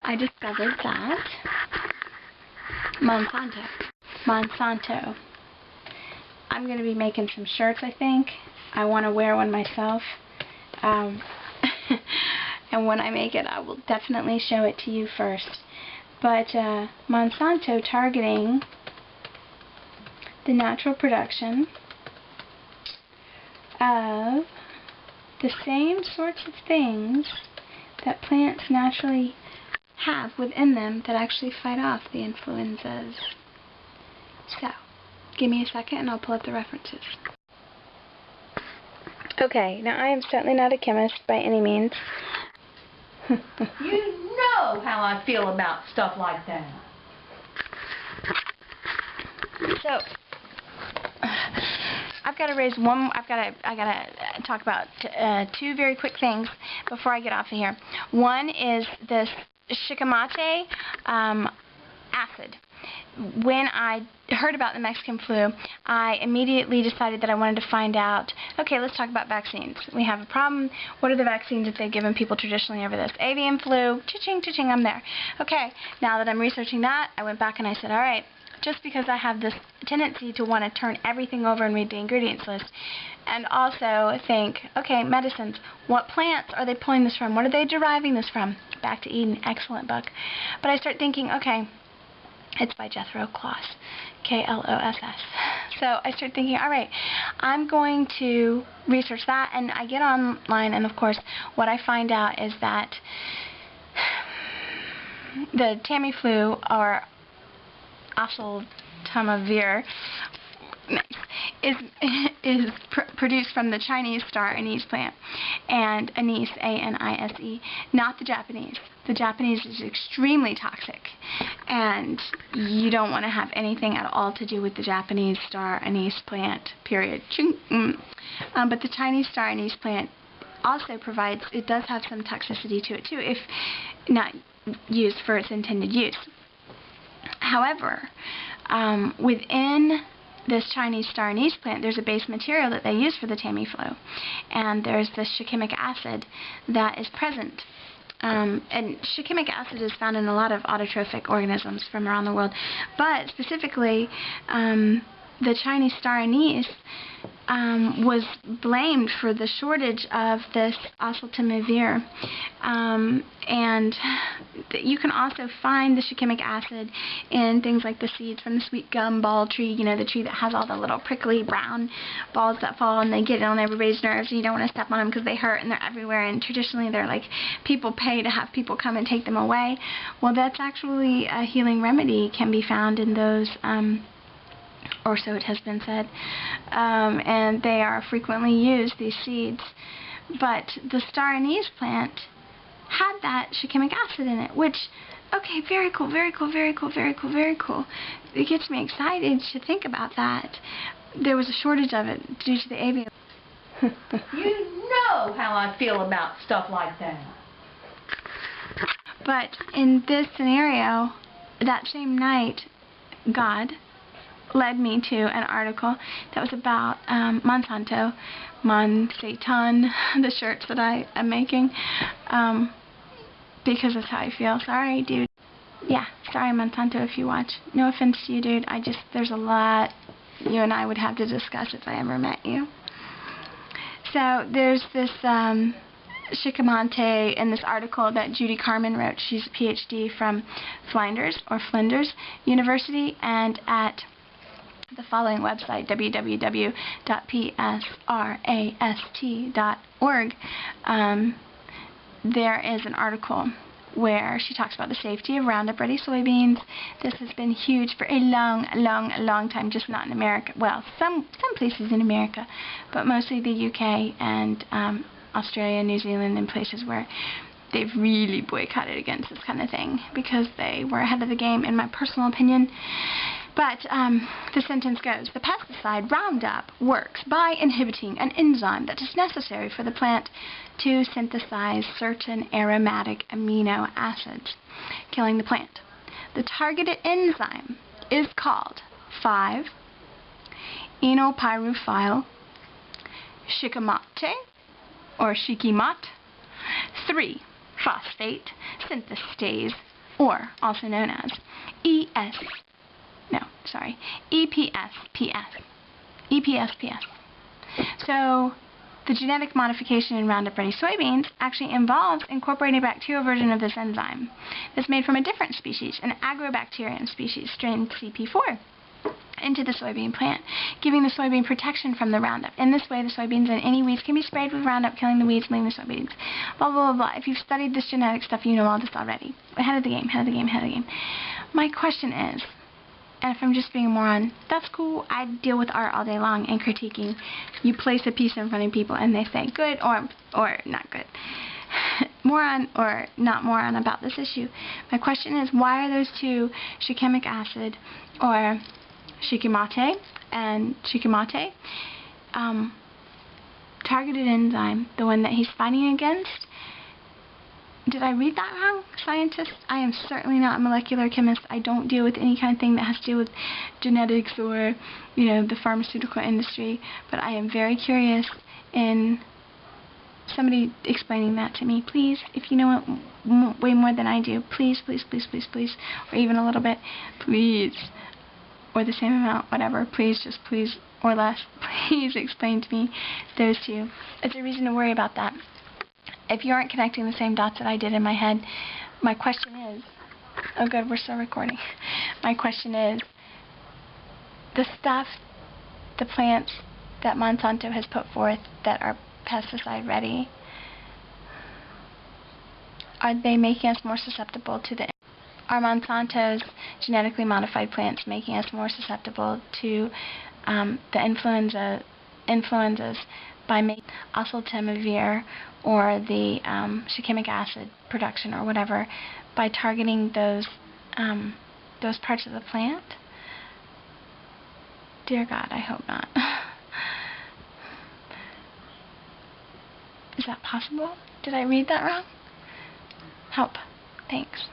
I discovered that Monsanto. I'm going to be making some shirts, I think. I want to wear one myself. And when I make it, I will definitely show it to you first. But Monsanto targeting the natural production of the same sorts of things that plants naturally have within them that actually fight off the influenzas. So, give me a second and I'll pull up the references. Okay, now I am certainly not a chemist by any means. You know how I feel about stuff like that. So, I gotta talk about two very quick things before I get off of here. One is this Shikimic acid. When I heard about the Mexican flu, I immediately decided that I wanted to find out, okay, let's talk about vaccines. We have a problem. What are the vaccines that they've given people traditionally over this? Avian flu, cha-ching, cha-ching, I'm there. Okay, now that I'm researching that, I went back and I said, all right, just because I have this tendency to want to turn everything over and read the ingredients list, and also think, okay, medicines, what plants are they pulling this from? What are they deriving this from? Back to Eden, excellent book. But I start thinking, okay, it's by Jethro Kloss, K-L-O-S-S. So I start thinking, all right, I'm going to research that, and I get online, and of course, what I find out is that the Tamiflu, or Tamiflu, is produced from the Chinese Star Anise plant, and anise, A-N-I-S-E, not the Japanese. The Japanese is extremely toxic, and you don't want to have anything at all to do with the Japanese Star Anise plant, period. But the Chinese Star Anise plant also provides, it does have some toxicity to it too, if not used for its intended use. However, within this Chinese Star Anise plant, there's a base material that they use for the Tamiflu, and there's this shikimic acid that is present. And shikimic acid is found in a lot of autotrophic organisms from around the world, but specifically the Chinese Star Anise was blamed for the shortage of this oseltamivir, and you can also find the shikimic acid in things like the seeds from the sweet gumball tree, you know, the tree that has all the little prickly brown balls that fall and they get on everybody's nerves, and you don't want to step on them because they hurt and they're everywhere, and traditionally they're like, people pay to have people come and take them away. Well, that's actually a healing remedy, can be found in those, or so it has been said, and they are frequently used, these seeds. But the Star Anise plant had that shikimic acid in it, which, okay, very cool, very cool, very cool, very cool, very cool. It gets me excited to think about that. There was a shortage of it due to the avian. You know how I feel about stuff like that. But in this scenario, that same night, God led me to an article that was about Monsanto, the shirts that I am making, because that's how I feel. Sorry, dude. Yeah, sorry, Monsanto, if you watch. No offense to you, dude. There's a lot you and I would have to discuss if I ever met you. So there's this Shikimic in this article that Judy Carmen wrote. She's a PhD from Flinders University, and at the following website, www.psrast.org, there is an article where she talks about the safety of Roundup Ready soybeans. This has been huge for a long time, just not in America. Well, some places in America, but mostly the UK and Australia, New Zealand, and places where they've really boycotted against this kind of thing because they were ahead of the game, in my personal opinion. But the sentence goes, the pesticide Roundup works by inhibiting an enzyme that is necessary for the plant to synthesize certain aromatic amino acids, killing the plant. The targeted enzyme is called 5-enolpyrophile shikimate, or Shikimic, 3-phosphate synthestase or also known as EPSPS. So the genetic modification in Roundup Ready soybeans actually involves incorporating a bacterial version of this enzyme that's made from a different species, an agrobacterium species, strain CP4, into the soybean plant, giving the soybean protection from the Roundup. In this way, the soybeans and any weeds can be sprayed with Roundup, killing the weeds, leaving the soybeans. Blah, blah, blah, blah. If you've studied this genetic stuff, you know all this already. Ahead of the game, ahead of the game, ahead of the game. My question is, and if I'm just being a moron, that's cool. I deal with art all day long and critiquing. You place a piece in front of people and they say good or not good. Moron or not moron about this issue. My question is, why are those two, shikimic acid or Shikimic and Shikimic, targeted enzyme, the one that he's fighting against? Did I read that wrong, scientists? I am certainly not a molecular chemist. I don't deal with any kind of thing that has to do with genetics or, the pharmaceutical industry. But I am very curious in somebody explaining that to me. Please, if you know it way more than I do, please, please, please, please, please, or even a little bit, please, or the same amount, whatever, please, just please, or less, please explain to me those two. It's a reason to worry about that. If you aren't connecting the same dots that I did in my head, my question is, oh good, we're still recording. My question is, the stuff, the plants that Monsanto has put forth that are pesticide ready, are they making us more susceptible to the... Are Monsanto's genetically modified plants making us more susceptible to the influenzas by making oseltamivir or the shikimic acid production or whatever, by targeting those parts of the plant? Dear God, I hope not. Is that possible? Did I read that wrong? Help. Thanks.